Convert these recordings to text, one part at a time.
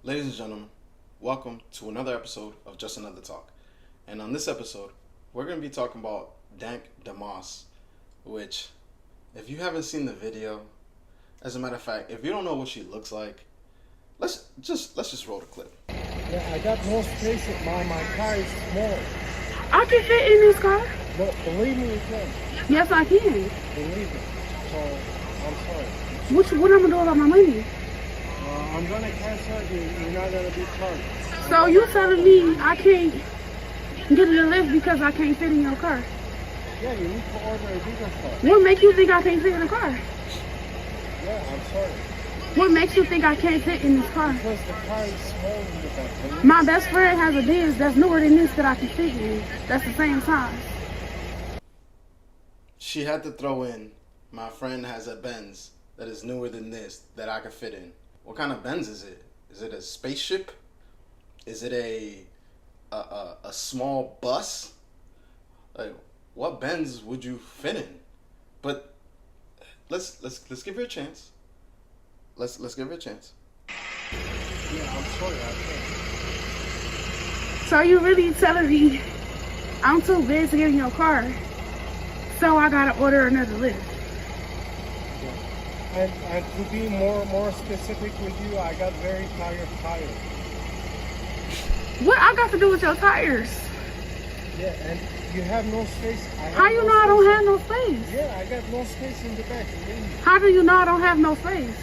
Ladies and gentlemen, welcome to another episode of Just Another Talk. And on this episode, we're going to be talking about Dank Demoss, which, if you haven't seen the video, as a matter of fact, if you don't know what she looks like, let's just roll the clip. Yeah, I got no space in my car is small. I can fit in this car. But believe me, you can. Yes, I can. Believe me. So, I'm sorry. What I'm gonna do about my money? I'm gonna cancel you. You're not gonna be charged. So you telling me I can't get in the lift because I can't fit in your car? Yeah, you need to order a bigger car. What makes you think I can't fit in the car? Yeah, I'm sorry. What makes you think I can't fit in this car? Because the car is small in the back. My best friend has a Benz that's newer than this that I can fit in. That's the same size. She had to throw in, my friend has a Benz that is newer than this that I can fit in. What kind of Benz is it? Is it a spaceship? Is it a small bus? Like, what Benz would you fit in? But let's give her a chance. Let's give her a chance. Yeah, I'm sorry. I can't. So you really telling me I'm too big to get in your car? So I gotta order another lift. Yeah. And to be more specific with you, I got very tired tires. What I got to do with your tires? Yeah, and you have no space. How you know I don't have no space? Yeah, I got no space in the back. How do you know I don't have no space?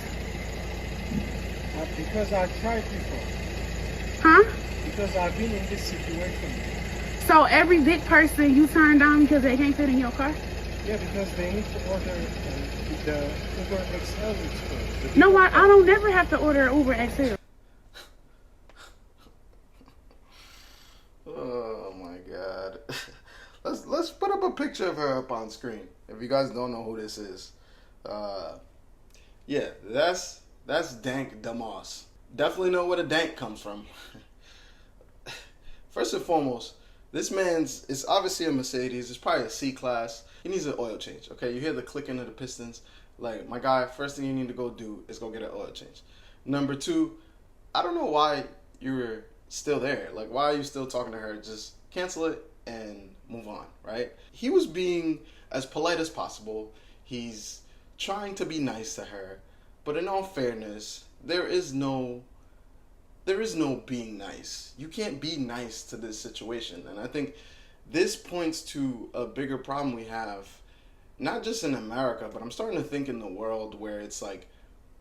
Because I tried before. Huh? Because I've been in this situation. So every big person you turn down because they can't fit in your car? Yeah, because they need to order the Uber XL experience. No, I don't never have to order Uber XL. Oh my God. Let's put up a picture of her up on screen. If you guys don't know who this is. Yeah, that's Dank Demoss. Definitely know where the dank comes from. First and foremost, this man's, it's obviously a Mercedes. It's probably a C-Class. He needs an oil change, okay? You hear the clicking of the pistons. Like, my guy, first thing you need to go do is go get an oil change. Number two, I don't know why you were still there. Like, why are you still talking to her? Just cancel it and move on, right? He was being as polite as possible. He's trying to be nice to her. But in all fairness, there is no being nice. You can't be nice to this situation. And I think this points to a bigger problem we have, not just in America, but I'm starting to think in the world, where it's like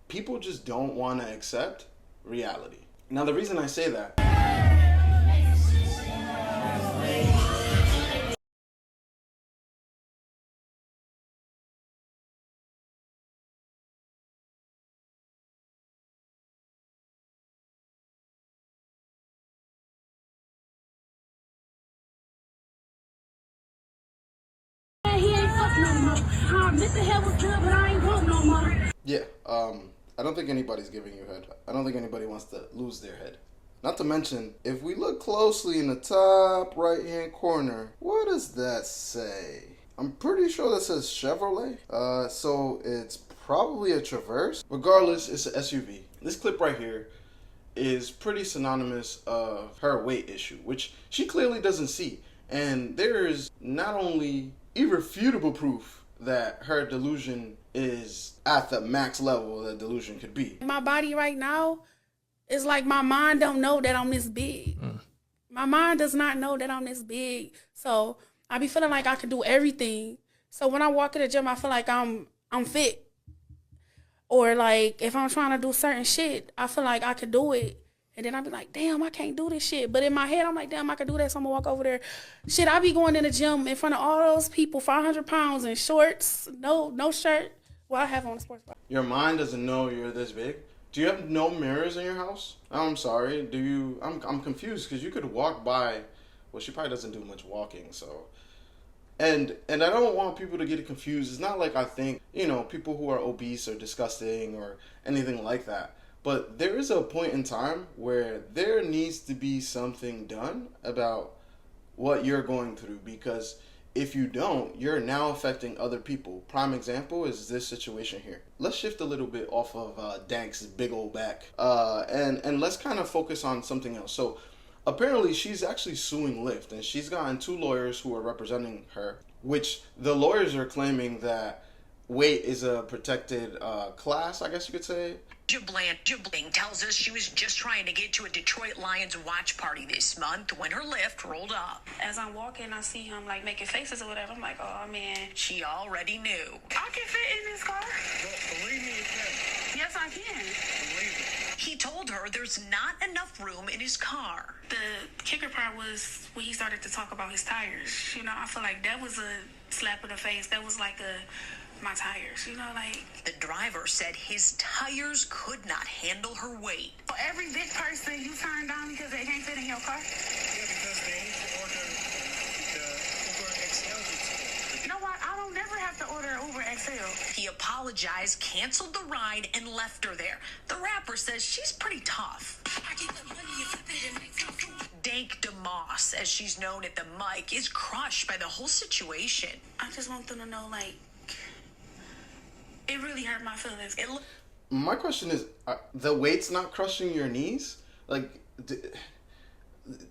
people just don't want to accept reality. Now, the reason I say that, yeah, I don't think anybody's giving you head. I don't think anybody wants to lose their head. Not to mention, if we look closely in the top right-hand corner, what does that say? I'm pretty sure that says Chevrolet. So it's probably a Traverse. Regardless, it's an SUV. This clip right here is pretty synonymous of her weight issue, which she clearly doesn't see. And there is not only irrefutable proof that her delusion is at the max level that delusion could be. My body right now is like my mind don't know that I'm this big. My mind does not know that I'm this big. So I be feeling like I can do everything. So when I walk in the gym, I feel like I'm fit. Or like if I'm trying to do certain shit, I feel like I could do it. And then I be like, damn, I can't do this shit. But in my head, I'm like, damn, I could do that, so I'm gonna walk over there. Shit, I be going in the gym in front of all those people, 500 pounds in shorts, no shirt. Well, I have on a sports bra. Your mind doesn't know you're this big. Do you have no mirrors in your house? I'm sorry. Do you? I'm confused because you could walk by. Well, she probably doesn't do much walking, so. And I don't want people to get confused. It's not like I think, people who are obese are disgusting or anything like that. But there is a point in time where there needs to be something done about what you're going through, because If you don't, you're now affecting other people. Prime example is this situation here. Let's shift a little bit off of Dank's big old back, and let's kind of focus on something else. So apparently she's actually suing Lyft, and she's gotten 2 lawyers who are representing her, which the lawyers are claiming that weight is a protected class, I guess you could say. Jubling tells us she was just trying to get to a Detroit Lions watch party this month when her Lyft rolled up. As I'm walking, I see him like making faces or whatever. I'm like, oh man. She already knew. I can fit in this car. Well, believe me, you can. Yes, I can. Believe it. He told her there's not enough room in his car. The kicker part was when he started to talk about his tires. You know, I feel like that was a slap in the face. That was like my tires, you know, like. The driver said his tires could not handle her weight. Every big person you turn down because they can't fit in your car. Yeah, because they need to order the Uber XL. You know what? I don't never have to order Uber XL. He apologized, canceled the ride, and left her there. The rapper says she's pretty tough. Dank Demoss, as she's known at the mic, is crushed by the whole situation. I just want them to know, like, it really hurt my feelings. My question is, the weight's not crushing your knees? Like,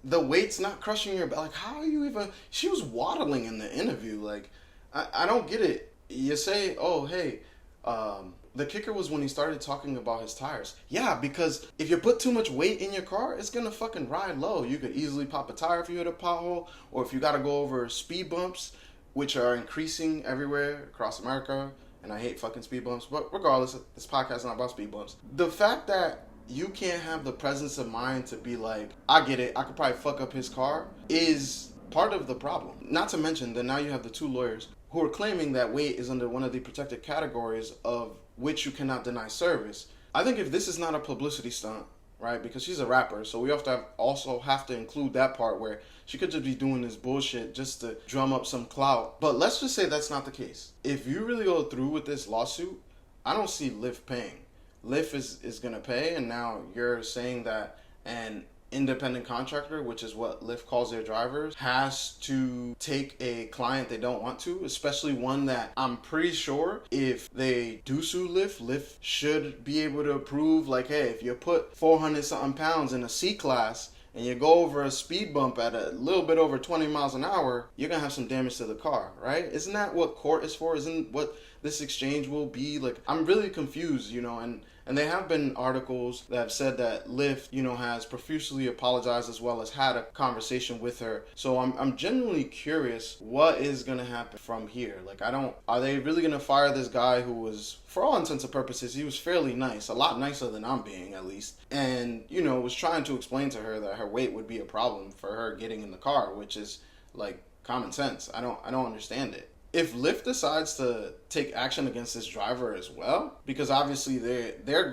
the weight's not crushing your back? Like, how are you even... She was waddling in the interview. Like, I don't get it. You say, oh, hey, the kicker was when he started talking about his tires. Yeah, because if you put too much weight in your car, it's going to fucking ride low. You could easily pop a tire if you hit a pothole, or if you got to go over speed bumps, which are increasing everywhere across America. And I hate fucking speed bumps. But regardless, this podcast is not about speed bumps. The fact that you can't have the presence of mind to be like, I get it, I could probably fuck up his car, is part of the problem. Not to mention that now you have the 2 lawyers who are claiming that weight is under one of the protected categories of which you cannot deny service. I think if this is not a publicity stunt, right, because she's a rapper, so we also have to include that part where she could just be doing this bullshit just to drum up some clout. But let's just say that's not the case. If you really go through with this lawsuit, I don't see Lyft paying. Lyft is going to pay, and now you're saying that an independent contractor, which is what Lyft calls their drivers, has to take a client they don't want to, especially one that I'm pretty sure if they do sue Lyft should be able to prove, like, hey, if you put 400 something pounds in a C-Class and you go over a speed bump at a little bit over 20 miles an hour, you're going to have some damage to the car, right? Isn't that what court is for? Isn't what this exchange will be? Like, I'm really confused, you know, and there have been articles that have said that Lyft, you know, has profusely apologized as well as had a conversation with her. So I'm genuinely curious what is going to happen from here. Like, are they really going to fire this guy who was, for all intents and purposes, he was fairly nice, a lot nicer than I'm being at least, and, you know, was trying to explain to her that her weight would be a problem for her getting in the car, which is like common sense. I don't understand it. If Lyft decides to take action against this driver as well, because obviously they're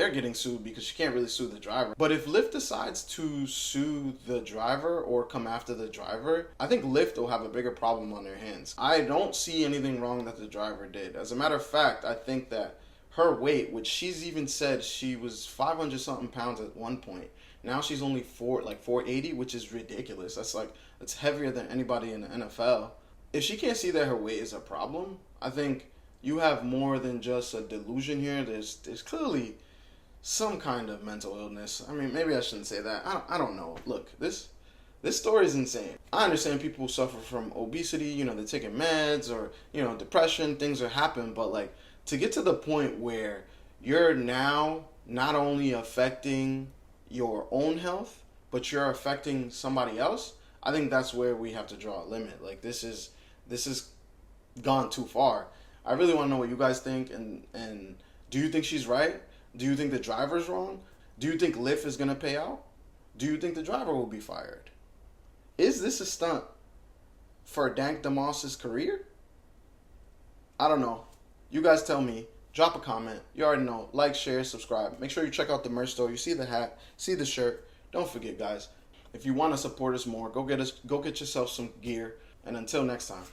getting sued because she can't really sue the driver. But if Lyft decides to sue the driver or come after the driver, I think Lyft will have a bigger problem on their hands. I don't see anything wrong that the driver did. As a matter of fact, I think that her weight, which she's even said she was 500 something pounds at one point. Now she's only 480, which is ridiculous. That's heavier than anybody in the NFL. If she can't see that her weight is a problem, I think you have more than just a delusion here. There's clearly some kind of mental illness. I mean, maybe I shouldn't say that. I don't know. Look, this story is insane. I understand people suffer from obesity, you know, they're taking meds or, you know, depression, things are happening, but like to get to the point where you're now not only affecting your own health, but you're affecting somebody else, I think that's where we have to draw a limit. Like this is gone too far. I really want to know what you guys think, and do you think she's right? Do you think the driver's wrong? Do you think Lyft is going to pay out? Do you think the driver will be fired? Is this a stunt for Dank Demoss' career? I don't know. You guys tell me. Drop a comment. You already know. Like, share, subscribe. Make sure you check out the merch store. You see the hat, see the shirt. Don't forget, guys. If you want to support us more, go get yourself some gear. And until next time.